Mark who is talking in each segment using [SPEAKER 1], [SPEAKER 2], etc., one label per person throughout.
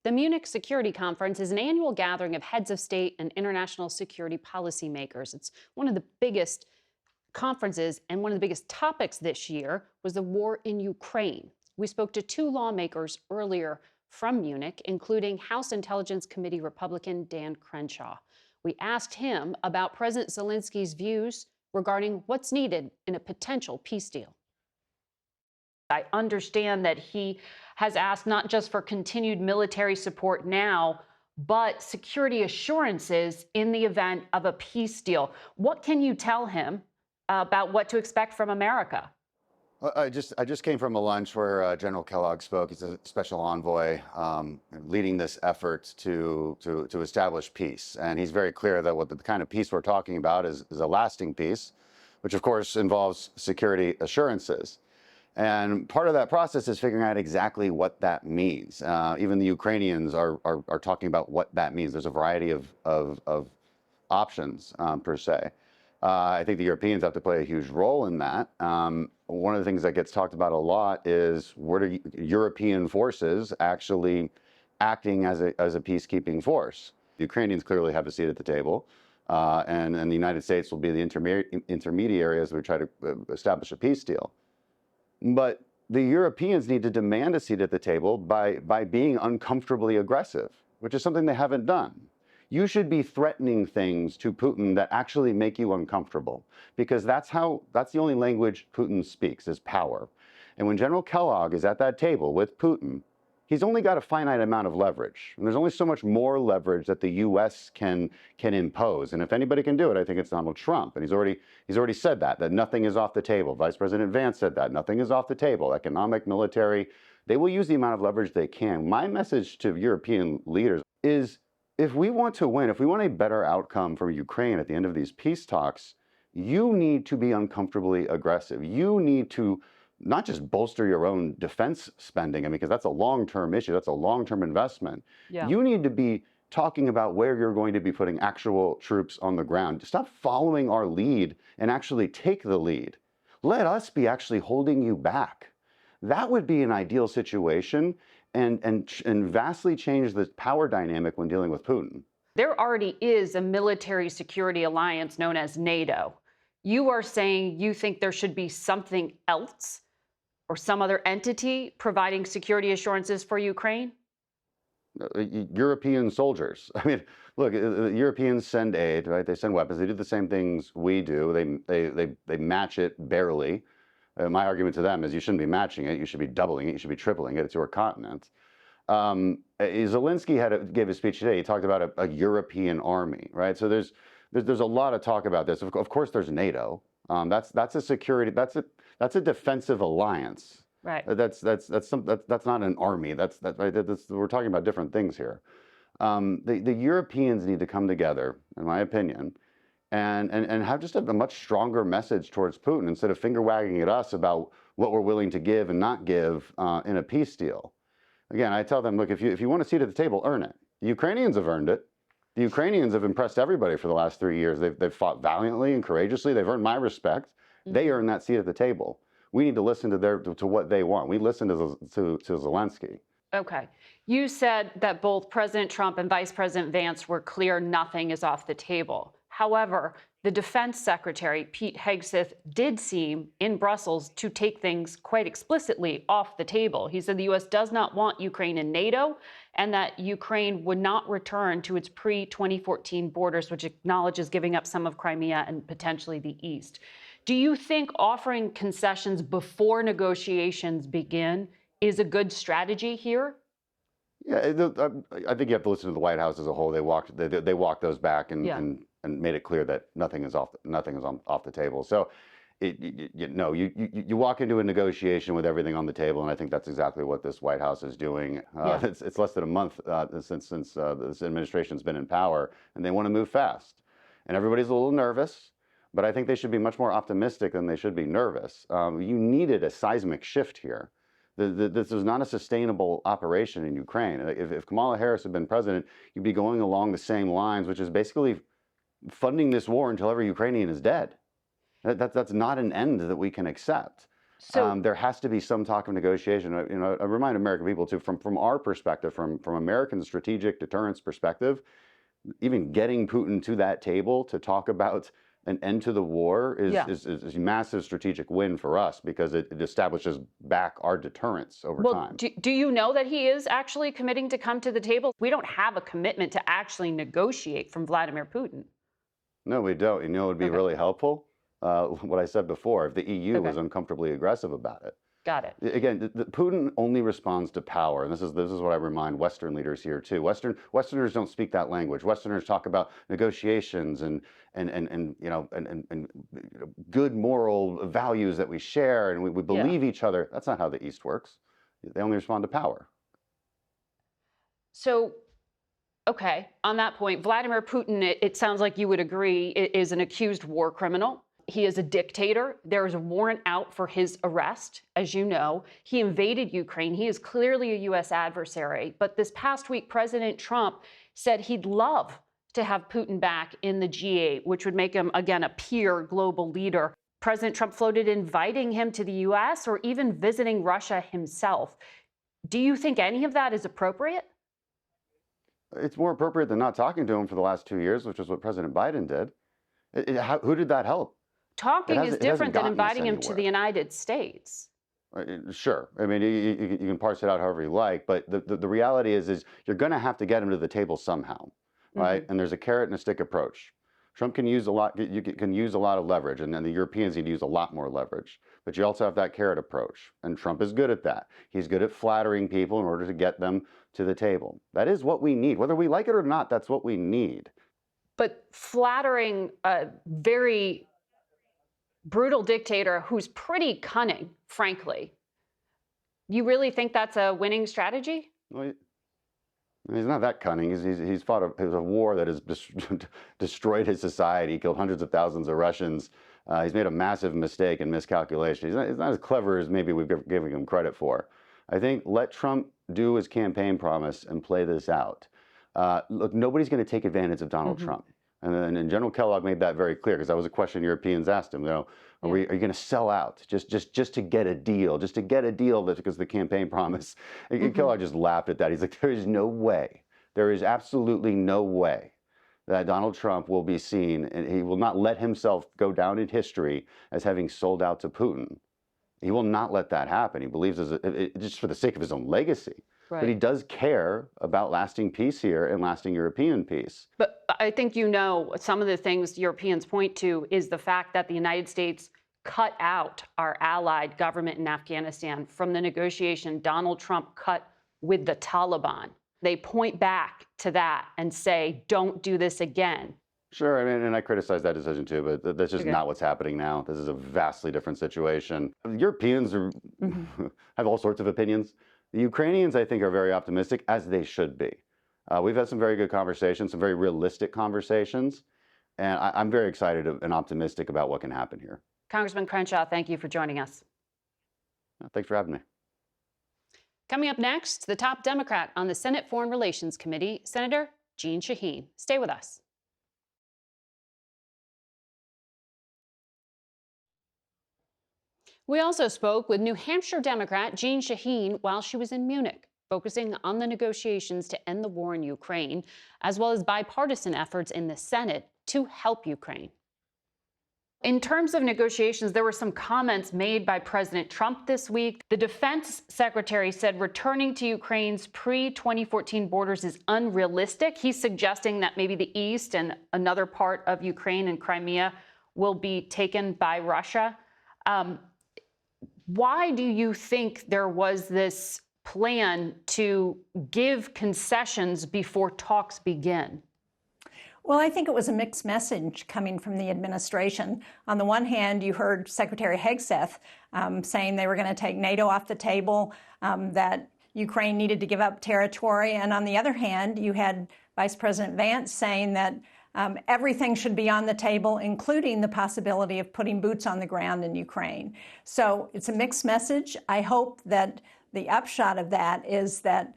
[SPEAKER 1] The Munich Security Conference is an annual gathering of heads of state and international security policymakers. It's one of the biggest conferences, and one of the biggest topics this year was the war in Ukraine. We spoke to two lawmakers earlier from Munich, including House Intelligence Committee Republican Dan Crenshaw. We asked him about President Zelensky's views regarding what's needed in a potential peace deal. I understand that he has asked not just for continued military support now, but security assurances in the event of a peace deal. What can you tell him about what to expect from America?
[SPEAKER 2] I just came from a lunch where General Kellogg spoke. He's a special envoy leading this effort to establish peace, and he's very clear that what the kind of peace we're talking about is a lasting peace, which of course involves security assurances. And part of that process is figuring out exactly what that means. Even the Ukrainians are talking about what that means. There's a variety of options per se. I think the Europeans have to play a huge role in that. One of the things that gets talked about a lot is what are European forces actually acting as a peacekeeping force. The Ukrainians clearly have a seat at the table, and the United States will be the intermediary as we try to establish a peace deal. But the Europeans need to demand a seat at the table by being uncomfortably aggressive, which is something they haven't done. You should be threatening things to Putin that actually make you uncomfortable, because that's the only language Putin speaks, is power. And when General Kellogg is at that table with Putin, he's only got a finite amount of leverage. And there's only so much more leverage that the U.S. can impose. And if anybody can do it, I think it's Donald Trump. And he's already said that nothing is off the table. Vice President Vance said that nothing is off the table. Economic, military, they will use the amount of leverage they can. My message to European leaders is, if we want to win, if we want a better outcome for Ukraine at the end of these peace talks, you need to be uncomfortably aggressive. You need to not just bolster your own defense spending, because that's a long-term issue, that's a long-term investment.
[SPEAKER 1] Yeah.
[SPEAKER 2] You need to be talking about where you're going to be putting actual troops on the ground. Stop following our lead and actually take the lead. Let us be actually holding you back. That would be an ideal situation and vastly change the power dynamic when dealing with Putin.
[SPEAKER 1] There already is a military security alliance known as NATO. You are saying you think there should be something else or some other entity providing security assurances for Ukraine?
[SPEAKER 2] European soldiers. I mean, look, the Europeans send aid, right? They send weapons. They do the same things we do. They match it barely. My argument to them is you shouldn't be matching it. You should be doubling it. You should be tripling it. It's your continent. Zelensky gave a speech today. He talked about a European army, right? So there's a lot of talk about this. Of course, there's NATO. That's a security. That's a defensive alliance.
[SPEAKER 1] Right.
[SPEAKER 2] That's not an army. We're talking about different things here. The Europeans need to come together, in my opinion, and have just a much stronger message towards Putin instead of finger wagging at us about what we're willing to give and not give in a peace deal. Again, I tell them, look, if you want a seat at the table, earn it. The Ukrainians have earned it. The Ukrainians have impressed everybody for the last 3 years. They've fought valiantly and courageously. They've earned my respect. They earned that seat at the table. We need to listen to what they want. We listen to Zelensky.
[SPEAKER 1] Okay. You said that both President Trump and Vice President Vance were clear nothing is off the table. However, the Defense Secretary, Pete Hegseth, did seem in Brussels to take things quite explicitly off the table. He said the U.S. does not want Ukraine in NATO and that Ukraine would not return to its pre-2014 borders, which acknowledges giving up some of Crimea and potentially the East. Do you think offering concessions before negotiations begin is a good strategy here?
[SPEAKER 2] Yeah, I think you have to listen to the White House as a whole. They walked those back and made it clear that nothing is off the table. So, you walk into a negotiation with everything on the table, and I think that's exactly what this White House is doing. It's less than a month since this administration's been in power, and they want to move fast, and everybody's a little nervous. But I think they should be much more optimistic than they should be nervous. You needed a seismic shift here. This was not a sustainable operation in Ukraine. If Kamala Harris had been president, you'd be going along the same lines, which is basically funding this war until every Ukrainian is dead. That's not an end that we can accept.
[SPEAKER 1] So,
[SPEAKER 2] There has to be some talk of negotiation. I remind American people too, from our perspective, from American strategic deterrence perspective, even getting Putin to that table to talk about an end to the war is
[SPEAKER 1] yeah.
[SPEAKER 2] is a massive strategic win for us because it establishes back our deterrence over
[SPEAKER 1] Well,
[SPEAKER 2] time.
[SPEAKER 1] do you know that he is actually committing to come to the table? We don't have a commitment to actually negotiate from Vladimir Putin.
[SPEAKER 2] No, we don't. You know, it would be
[SPEAKER 1] Okay.
[SPEAKER 2] really helpful. What I said before, if the EU
[SPEAKER 1] Okay.
[SPEAKER 2] was uncomfortably aggressive about it.
[SPEAKER 1] Got it.
[SPEAKER 2] Again, Putin only responds to power, and this is what I remind Western leaders here too. Westerners don't speak that language. Westerners talk about negotiations and good moral values that we share, and we believe each other. That's not how the East works. They only respond to power.
[SPEAKER 1] So, okay, on that point, Vladimir Putin, it sounds like you would agree, is an accused war criminal. He is a dictator. There is a warrant out for his arrest, as you know. He invaded Ukraine. He is clearly a U.S. adversary. But this past week, President Trump said he'd love to have Putin back in the G8, which would make him, again, a peer global leader. President Trump floated inviting him to the U.S. or even visiting Russia himself. Do you think any of that is appropriate?
[SPEAKER 2] It's more appropriate than not talking to him for the last 2 years, which is what President Biden did. Who did that help?
[SPEAKER 1] Talking is different than inviting him to the
[SPEAKER 2] anywhere.
[SPEAKER 1] United States.
[SPEAKER 2] Sure. I mean, you can parse it out however you like, but the reality is you're going to have to get him to the table somehow, right? And there's a carrot and a stick approach. Trump can use a lot. You can use a lot of leverage, and then the Europeans need to use a lot more leverage. But you also have that carrot approach, and Trump is good at that. He's good at flattering people in order to get them to the table. That is what we need, whether we like it or not. That's what we need.
[SPEAKER 1] But flattering a very brutal dictator who's pretty cunning, frankly. You really think that's a winning strategy?
[SPEAKER 2] Well, he's not that cunning. He's fought a war that has destroyed his society, killed hundreds of thousands of Russians. He's made a massive mistake and miscalculation. He's not as clever as maybe we've given him credit for. I think let Trump do his campaign promise and play this out. Look, nobody's going to take advantage of Donald Trump. And General Kellogg made that very clear, because that was a question Europeans asked him. Are you going to sell out just to get a deal, because the campaign promise? And Kellogg just laughed at that. He's like, there is no way, there is absolutely no way that Donald Trump will be seen, and he will not let himself go down in history as having sold out to Putin. He will not let that happen. He believes just for the sake of his own legacy.
[SPEAKER 1] Right.
[SPEAKER 2] But he does care about lasting peace here and lasting European peace.
[SPEAKER 1] But I think some of the things Europeans point to is the fact that the United States cut out our allied government in Afghanistan from the negotiation Donald Trump cut with the Taliban. They point back to that and say, don't do this again.
[SPEAKER 2] Sure, I mean, and I criticize that decision too, but that's just not what's happening now. This is a vastly different situation. Europeans have all sorts of opinions. The Ukrainians, I think, are very optimistic, as they should be. We've had some very good conversations, some very realistic conversations, and I'm very excited and optimistic about what can happen here.
[SPEAKER 1] Congressman Crenshaw, thank you for joining us.
[SPEAKER 2] Thanks for having me.
[SPEAKER 1] Coming up next, the top Democrat on the Senate Foreign Relations Committee, Senator Jeanne Shaheen. Stay with us. We also spoke with New Hampshire Democrat Jeanne Shaheen while she was in Munich, focusing on the negotiations to end the war in Ukraine, as well as bipartisan efforts in the Senate to help Ukraine. In terms of negotiations, there were some comments made by President Trump this week. The defense secretary said returning to Ukraine's pre-2014 borders is unrealistic. He's suggesting that maybe the east and another part of Ukraine and Crimea will be taken by Russia. Why do you think there was this plan to give concessions before talks begin?
[SPEAKER 3] Well, I think it was a mixed message coming from the administration. On the one hand, you heard Secretary Hegseth saying they were going to take NATO off the table, that Ukraine needed to give up territory. And on the other hand, you had Vice President Vance saying that everything should be on the table, including the possibility of putting boots on the ground in Ukraine. So it's a mixed message. I hope that the upshot of that is that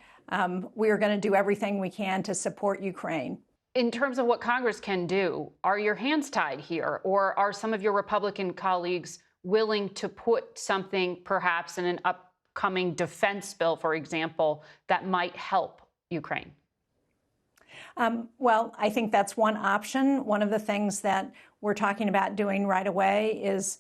[SPEAKER 3] we are going to do everything we can to support Ukraine.
[SPEAKER 1] In terms of what Congress can do, are your hands tied here, or are some of your Republican colleagues willing to put something perhaps in an upcoming defense bill, for example, that might help Ukraine?
[SPEAKER 3] Well, I think that's one option. One of the things that we're talking about doing right away is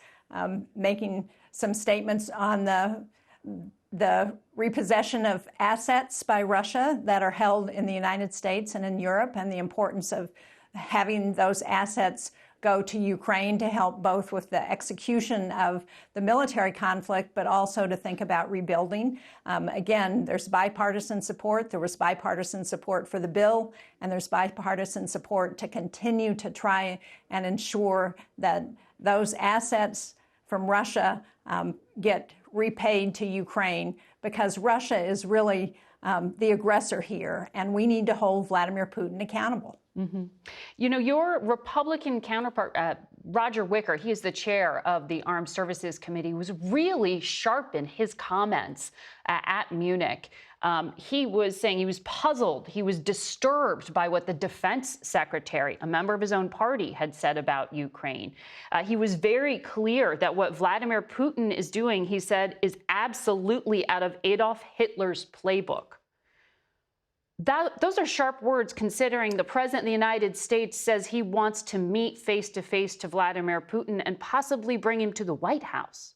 [SPEAKER 3] making some statements on the repossession of assets by Russia that are held in the United States and in Europe, and the importance of having those assets go to Ukraine to help both with the execution of the military conflict, but also to think about rebuilding. Again, there's bipartisan support. There was bipartisan support for the bill, and there's bipartisan support to continue to try and ensure that those assets from Russia get repaid to Ukraine, because Russia is really the aggressor here, and we need to hold Vladimir Putin accountable.
[SPEAKER 1] Mm-hmm. You know, your Republican counterpart, Roger Wicker, he is the chair of the Armed Services Committee, was really sharp in his comments at Munich. He was saying he was puzzled, he was disturbed by what the defense secretary, a member of his own party, had said about Ukraine. He was very clear that what Vladimir Putin is doing, he said, is absolutely out of Adolf Hitler's playbook. Those are sharp words, considering the president of the United States says he wants to meet face-to-face to Vladimir Putin and possibly bring him to the White House.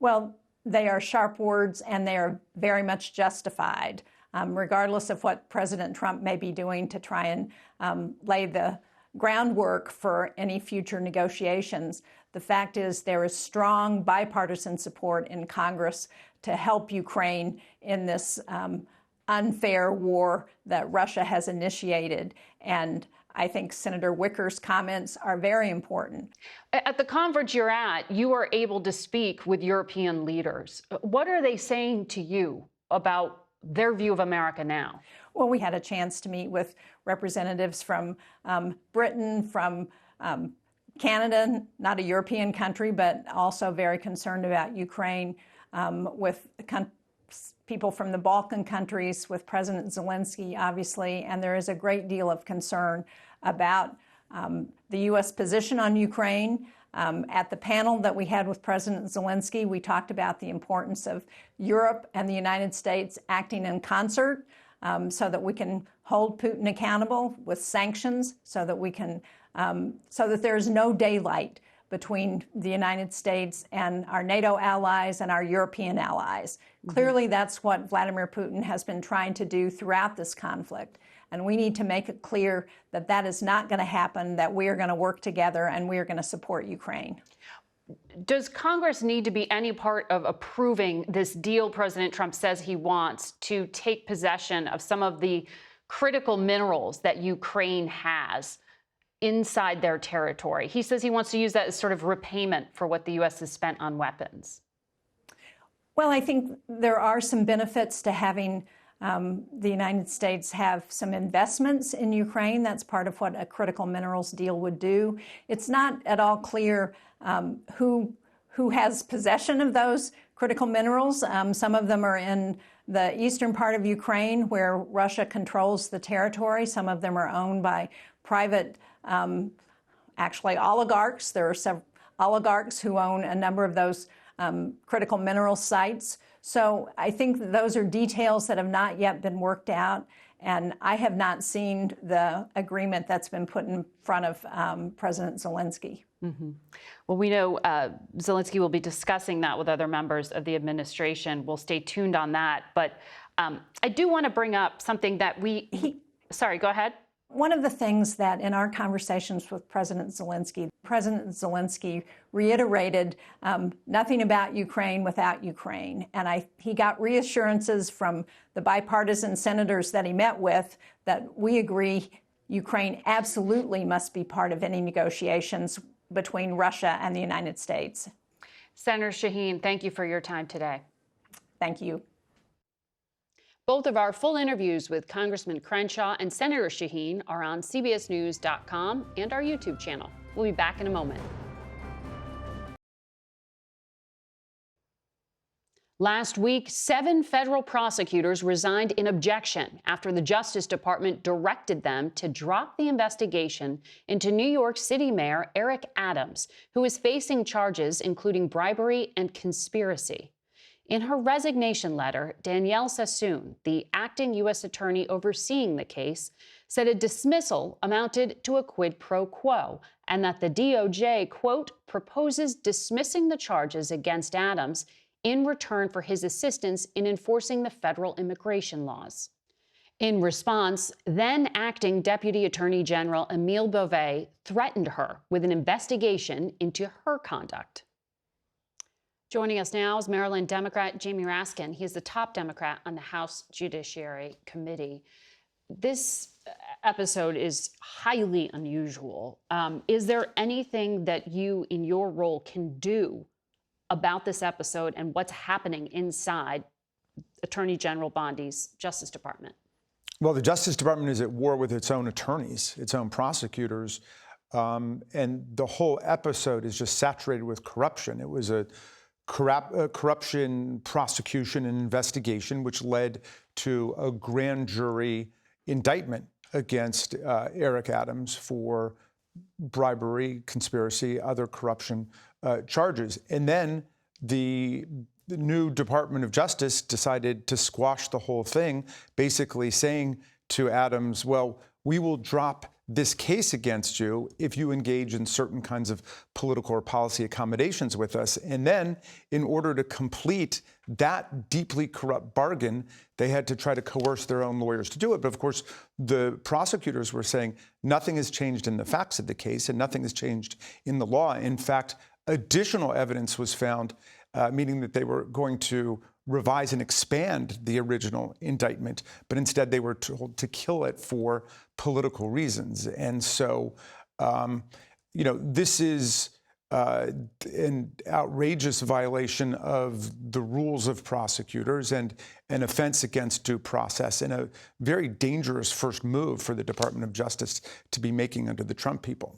[SPEAKER 3] Well, they are sharp words, and they are very much justified, regardless of what President Trump may be doing to try and lay the groundwork for any future negotiations. The fact is there is strong bipartisan support in Congress to help Ukraine in this unfair war that Russia has initiated. And I think Senator Wicker's comments are very important.
[SPEAKER 1] At the conference you're at, you are able to speak with European leaders. What are they saying to you about their view of America now?
[SPEAKER 3] Well, we had a chance to meet with representatives from Britain, from Canada, not a European country, but also very concerned about Ukraine, with people from the Balkan countries, with President Zelensky, obviously, and there is a great deal of concern about the U.S. position on Ukraine. At the panel that we had with President Zelensky, we talked about the importance of Europe and the United States acting in concert so that we can hold Putin accountable with sanctions, so that we can, so that there's no daylight between the United States and our NATO allies and our European allies. Mm-hmm. Clearly, that's what Vladimir Putin has been trying to do throughout this conflict. And we need to make it clear that that is not going to happen, that we are going to work together and we are going to support Ukraine.
[SPEAKER 1] Does Congress need to be any part of approving this deal President Trump says he wants to take possession of some of the critical minerals that Ukraine has inside their territory? He says he wants to use that as sort of repayment for what the U.S. has spent on weapons.
[SPEAKER 3] Well, I think there are some benefits to having the United States have some investments in Ukraine. That's part of what a critical minerals deal would do. It's not at all clear who has possession of those critical minerals. Some of them are in the eastern part of Ukraine, where Russia controls the territory. Some of them are owned by private, actually oligarchs. There are several oligarchs who own a number of those critical mineral sites. So I think those are details that have not yet been worked out, and I have not seen the agreement that's been put in front of President Zelensky.
[SPEAKER 1] Mm-hmm. Well, we know Zelensky will be discussing that with other members of the administration. We'll stay tuned on that. But I do want to bring up something that sorry, go ahead.
[SPEAKER 3] One of the things that in our conversations with President Zelensky reiterated nothing about Ukraine without Ukraine. And he got reassurances from the bipartisan senators that he met with that we agree Ukraine absolutely must be part of any negotiations between Russia and the United States.
[SPEAKER 1] Senator Shaheen, thank you for your time today.
[SPEAKER 3] Thank you.
[SPEAKER 1] Both of our full interviews with Congressman Crenshaw and Senator Shaheen are on CBSNews.com and our YouTube channel. We'll be back in a moment. Last week, 7 federal prosecutors resigned in objection after the Justice Department directed them to drop the investigation into New York City Mayor Eric Adams, who is facing charges including bribery and conspiracy. In her resignation letter, Danielle Sassoon, the acting U.S. attorney overseeing the case, said a dismissal amounted to a quid pro quo and that the DOJ, quote, proposes dismissing the charges against Adams in return for his assistance in enforcing the federal immigration laws. In response, then acting Deputy Attorney General Emile Beauvais threatened her with an investigation into her conduct. Joining us now is Maryland Democrat Jamie Raskin. He is the top Democrat on the House Judiciary Committee. This episode is highly unusual. Is there anything that you, in your role, can do about this episode and what's happening inside Attorney General Bondi's Justice Department?
[SPEAKER 4] Well, the Justice Department is at war with its own attorneys, its own prosecutors, and the whole episode is just saturated with corruption. It was a corruption prosecution and investigation, which led to a grand jury indictment against Eric Adams for bribery, conspiracy, other corruption charges. And then the new Department of Justice decided to squash the whole thing, basically saying to Adams, well, we will drop this case against you if you engage in certain kinds of political or policy accommodations with us. And then, in order to complete that deeply corrupt bargain, they had to try to coerce their own lawyers to do it. But of course, the prosecutors were saying nothing has changed in the facts of the case and nothing has changed in the law. In fact, additional evidence was found, meaning that they were going to revise and expand the original indictment, but instead they were told to kill it for political reasons. And so, this is an outrageous violation of the rules of prosecutors and an offense against due process and a very dangerous first move for the Department of Justice to be making under the Trump people.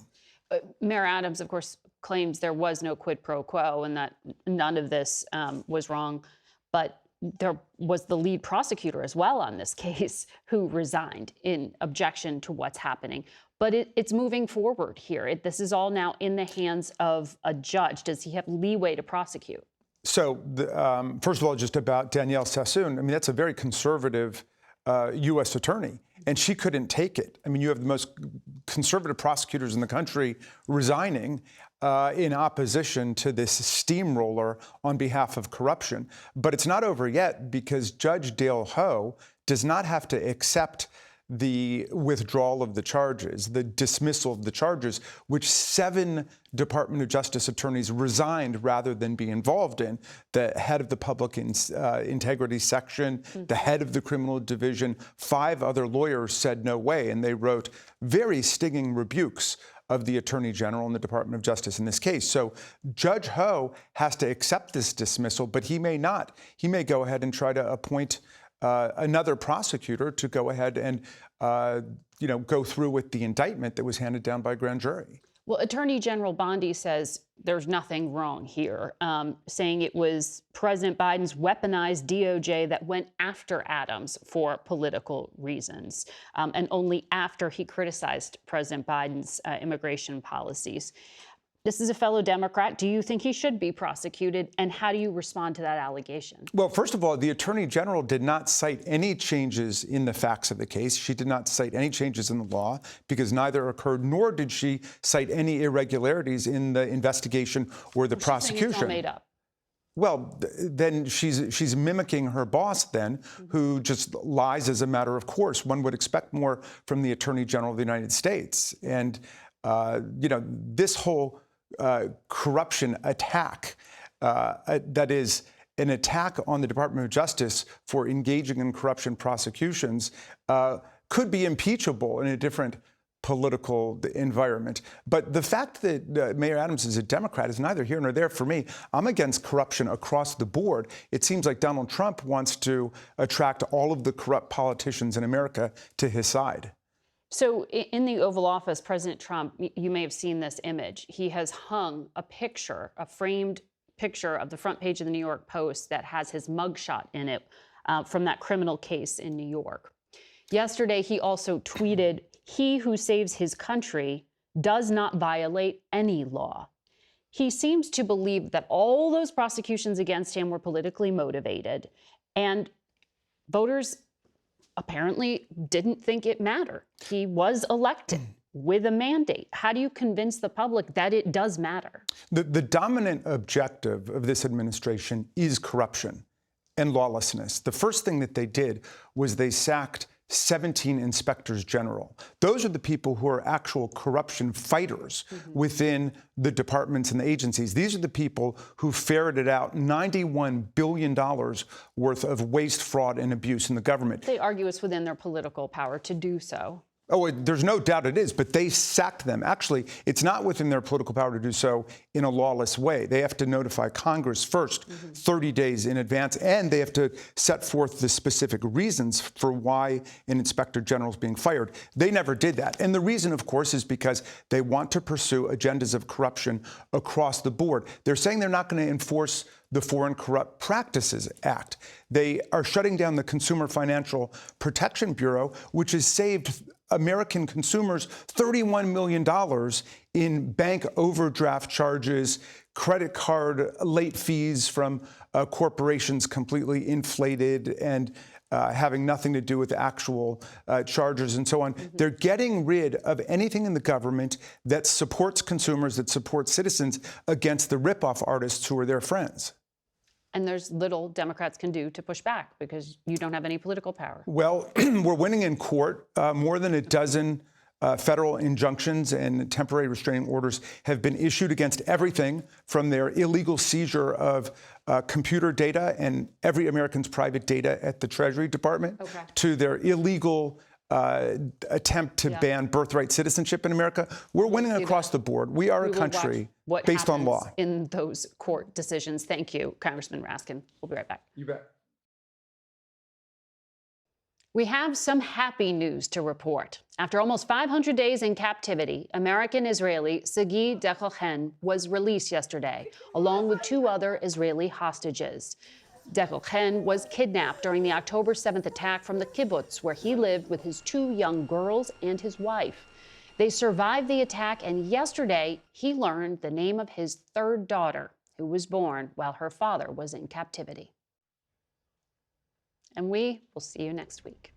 [SPEAKER 1] Mayor Adams, of course, claims there was no quid pro quo and that none of this was wrong. But there was the lead prosecutor as well on this case who resigned in objection to what's happening. But it's moving forward here. This is all now in the hands of a judge. Does he have leeway to prosecute?
[SPEAKER 4] So, first of all, just about Danielle Sassoon, I mean, that's a very conservative U.S. attorney, and she couldn't take it. I mean, you have the most conservative prosecutors in the country resigning in opposition to this steamroller on behalf of corruption. But it's not over yet because Judge Dale Ho does not have to accept the withdrawal of the charges, the dismissal of the charges, which 7 Department of Justice attorneys resigned rather than be involved in. The head of the Public Integrity Section, the head of the Criminal Division, 5 other lawyers said no way, and they wrote very stinging rebukes of the Attorney General and the Department of Justice in this case. So Judge Ho has to accept this dismissal, but he may not. He may go ahead and try to appoint another prosecutor to go ahead and go through with the indictment that was handed down by a grand jury.
[SPEAKER 1] Well, Attorney General Bondi says there's nothing wrong here, saying it was President Biden's weaponized DOJ that went after Adams for political reasons, and only after he criticized President Biden's immigration policies. This is a fellow Democrat. Do you think he should be prosecuted? And how do you respond to that allegation?
[SPEAKER 4] Well, first of all, the Attorney General did not cite any changes in the facts of the case. She did not cite any changes in the law because neither occurred, nor did she cite any irregularities in the investigation or the prosecution.
[SPEAKER 1] It's all made up.
[SPEAKER 4] Well, then she's mimicking her boss then, who just lies as a matter of course. One would expect more from the Attorney General of the United States. And, this whole corruption attack, that is an attack on the Department of Justice for engaging in corruption prosecutions, could be impeachable in a different political environment. But the fact that Mayor Adams is a Democrat is neither here nor there for me. I'm against corruption across the board. It seems like Donald Trump wants to attract all of the corrupt politicians in America to his side.
[SPEAKER 1] So in the Oval Office, President Trump, you may have seen this image. He has hung a picture, a framed picture of the front page of the New York Post that has his mugshot in it from that criminal case in New York. Yesterday, he also tweeted, "He who saves his country does not violate any law." He seems to believe that all those prosecutions against him were politically motivated, and voters apparently didn't think it mattered. He was elected with a mandate. How do you convince the public that it does matter?
[SPEAKER 4] The dominant objective of this administration is corruption and lawlessness. The first thing that they did was they sacked 17 inspectors general. Those are the people who are actual corruption fighters within the departments and the agencies. These are the people who ferreted out $91 billion worth of waste, fraud, and abuse in the government.
[SPEAKER 1] They argue it's within their political power to do so.
[SPEAKER 4] Oh, there's no doubt it is, but they sacked them. Actually, it's not within their political power to do so in a lawless way. They have to notify Congress first, 30 days in advance, and they have to set forth the specific reasons for why an inspector general is being fired. They never did that. And the reason, of course, is because they want to pursue agendas of corruption across the board. They're saying they're not going to enforce the Foreign Corrupt Practices Act. They are shutting down the Consumer Financial Protection Bureau, which has saved American consumers $31 million in bank overdraft charges, credit card late fees from corporations completely inflated and having nothing to do with actual charges and so on. They're getting rid of anything in the government that supports consumers, that supports citizens against the ripoff artists who are their friends.
[SPEAKER 1] And there's little Democrats can do to push back because you don't have any political power.
[SPEAKER 4] Well, we're winning in court. More than a dozen federal injunctions and temporary restraining orders have been issued against everything from their illegal seizure of computer data and every American's private data at the Treasury Department to their illegal attempt to ban birthright citizenship in America. We're winning across the board. We are a country based on law.
[SPEAKER 1] In those court decisions. Thank you, Congressman Raskin. We'll be right back.
[SPEAKER 4] You bet.
[SPEAKER 1] We have some happy news to report. After almost 500 days in captivity, American-Israeli Sagi Dechochen was released yesterday, along with 2 other Israeli hostages. Dechochen was kidnapped during the October 7th attack from the kibbutz, where he lived with his 2 young girls and his wife. They survived the attack, and yesterday he learned the name of his 3rd daughter, who was born while her father was in captivity. And we will see you next week.